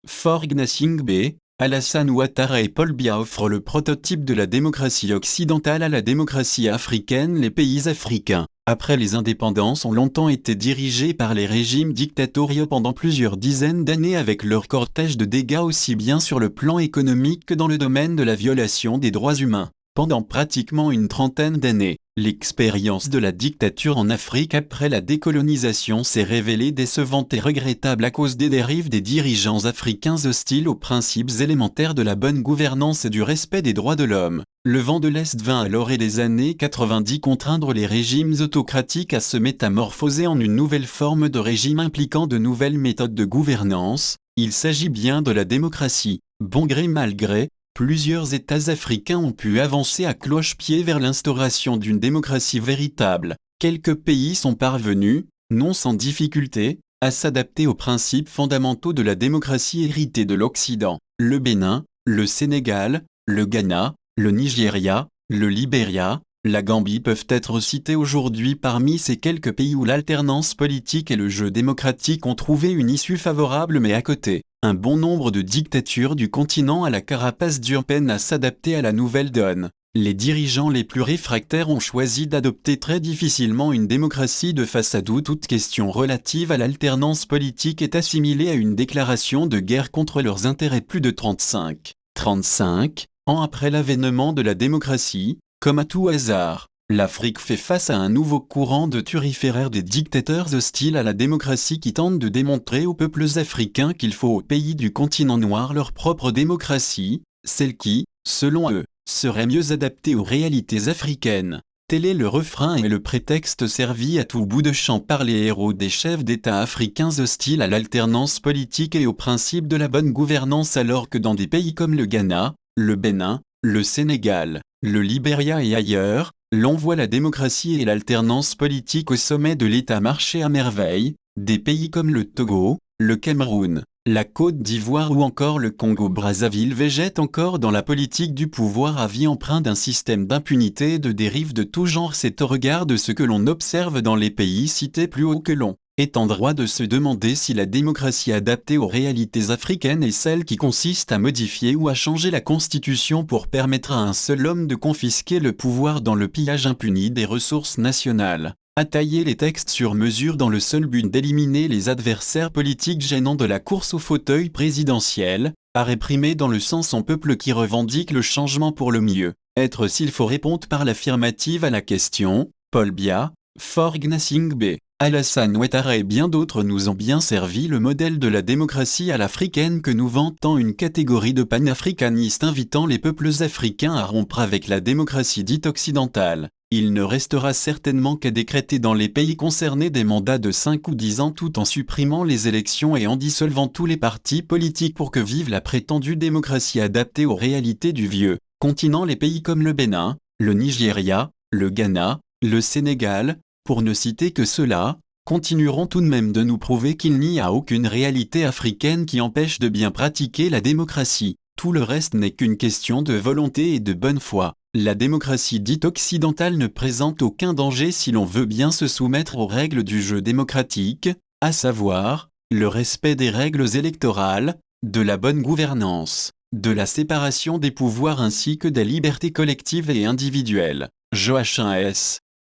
Faure Gnassingbé, Alassane Ouattara et Paul Biya offrent le prototype de la démocratie occidentale à la démocratie africaine. Les pays africains, après les indépendances, ont longtemps été dirigés par les régimes dictatoriaux pendant plusieurs dizaines d'années, avec leur cortège de dégâts aussi bien sur le plan économique que dans le domaine de la violation des droits humains. Pendant pratiquement une trentaine d'années, l'expérience de la dictature en Afrique après la décolonisation s'est révélée décevante et regrettable à cause des dérives des dirigeants africains hostiles aux principes élémentaires de la bonne gouvernance et du respect des droits de l'homme. Le vent de l'Est vint alors et les années 90 contraindre les régimes autocratiques à se métamorphoser en une nouvelle forme de régime impliquant de nouvelles méthodes de gouvernance. Il s'agit bien de la démocratie. Bon gré mal gré, plusieurs États africains ont pu avancer à cloche-pied vers l'instauration d'une démocratie véritable. Quelques pays sont parvenus, non sans difficulté, à s'adapter aux principes fondamentaux de la démocratie héritée de l'Occident. Le Bénin, le Sénégal, le Ghana, le Nigeria, le Libéria, la Gambie peuvent être cités aujourd'hui parmi ces quelques pays où l'alternance politique et le jeu démocratique ont trouvé une issue favorable, mais à côté, un bon nombre de dictatures du continent à la carapace dure peinent à s'adapter à la nouvelle donne. Les dirigeants les plus réfractaires ont choisi d'adopter très difficilement une démocratie de façade où toute question relative à l'alternance politique est assimilée à une déclaration de guerre contre leurs intérêts. Plus de 35 ans après l'avènement de la démocratie, comme à tout hasard, l'Afrique fait face à un nouveau courant de turiféraires des dictateurs hostiles à la démocratie qui tentent de démontrer aux peuples africains qu'il faut aux pays du continent noir leur propre démocratie, celle qui, selon eux, serait mieux adaptée aux réalités africaines. Tel est le refrain et le prétexte servi à tout bout de champ par les héros des chefs d'État africains hostiles à l'alternance politique et au principe de la bonne gouvernance, alors que dans des pays comme le Ghana, le Bénin, le Sénégal, le Libéria et ailleurs, l'on voit la démocratie et l'alternance politique au sommet de l'État marcher à merveille. Des pays comme le Togo, le Cameroun, la Côte d'Ivoire ou encore le Congo-Brazzaville végètent encore dans la politique du pouvoir à vie, empreint d'un système d'impunité et de dérives de tout genre. C'est au regard de ce que l'on observe dans les pays cités plus haut que l'on est en droit de se demander si la démocratie adaptée aux réalités africaines est celle qui consiste à modifier ou à changer la constitution pour permettre à un seul homme de confisquer le pouvoir dans le pillage impuni des ressources nationales, à tailler les textes sur mesure dans le seul but d'éliminer les adversaires politiques gênants de la course au fauteuil présidentiel, à réprimer dans le sang son peuple qui revendique le changement pour le mieux. Être s'il faut répondre par l'affirmative à la question. Paul Biya, Faure Gnassingbé, Alassane Ouattara et bien d'autres nous ont bien servi le modèle de la démocratie à l'africaine que nous vantant une catégorie de panafricanistes invitant les peuples africains à rompre avec la démocratie dite occidentale. Il ne restera certainement qu'à décréter dans les pays concernés des mandats de 5 ou 10 ans tout en supprimant les élections et en dissolvant tous les partis politiques pour que vive la prétendue démocratie adaptée aux réalités du vieux continent. Les pays comme le Bénin, le Nigeria, le Ghana, le Sénégal, pour ne citer que ceux-là, continueront tout de même de nous prouver qu'il n'y a aucune réalité africaine qui empêche de bien pratiquer la démocratie. Tout le reste n'est qu'une question de volonté et de bonne foi. La démocratie dite occidentale ne présente aucun danger si l'on veut bien se soumettre aux règles du jeu démocratique, à savoir, le respect des règles électorales, de la bonne gouvernance, de la séparation des pouvoirs ainsi que des libertés collectives et individuelles. Joachim S.